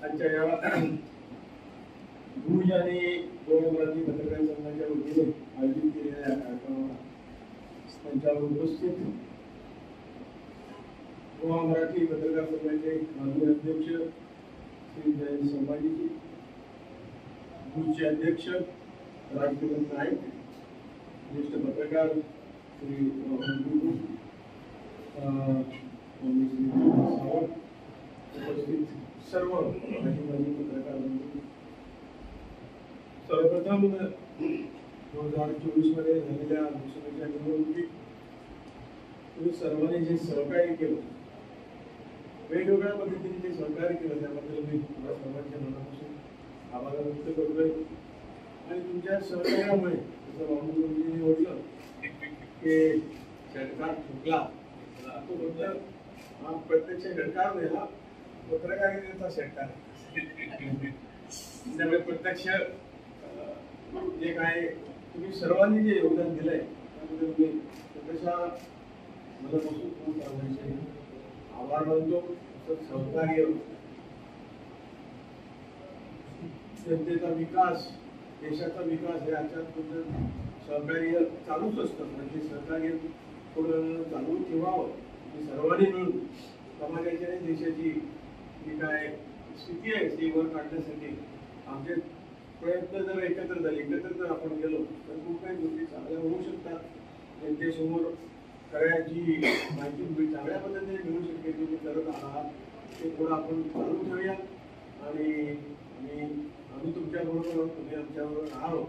आजच्या या भुज आणि गोवा मराठी पत्रकार संघाच्या वतीने आयोजित केलेल्या या कार्यक्रमाला त्यांच्यावर उपस्थित गोवा मराठी पत्रकार संघाचे माननीय अध्यक्ष श्री जयंत संभाजीजी, भुजचे अध्यक्ष राजकिरण नाईक, ज्येष्ठ पत्रकार श्री सावंत, उपस्थित सर्व माजी पत्रकार बंधू, सर्वप्रथम 2024 मध्ये झालेल्या लोकसभेच्या निवडणुकीत तुम्ही सर्वांनी जे सहकार्य केलं, वेगवेगळ्या पद्धतीने जे सहकार्य केलं त्याबद्दल मी तुम्हाला सर्वांच्या मनापासून आभार व्यक्त करतोय. आणि तुमच्या सहकार्यामुळे जसं बाबूजींनी म्हटलं की षटकार चुकला, तो फक्त हा प्रत्यक्ष षटकार नाही, हा पत्रकारितेचा षटकार आहे. त्यामुळे प्रत्यक्ष जे काय तुम्ही सर्वांनी जे योगदान दिलंय त्याबद्दल मी स्वतःच्या मनापासून खूप आभार मानतो. सहकार्य, जनतेचा विकास, देशाचा विकास हे याच्यात सहकार्य चालूच असतं. म्हणजे सहकार्य थोडं चालू ठेवावं. सर्वांनी मिळून समाजाची आणि देशाची जी काय स्थिती आहे ती वर काढण्यासाठी आमचे प्रयत्न जर एकत्र झाले, एकत्र जर आपण गेलो तर खूप काही गोष्टी चांगल्या होऊ शकतात. जनतेसमोर सगळ्याची माहिती चांगल्या पद्धतीने मिळू शकते. तुम्ही करत आहात ते थोडं आपण चालू ठेवूया आणि आम्ही तुमच्याबरोबर आहोत, तुम्ही आमच्याबरोबर आहोत.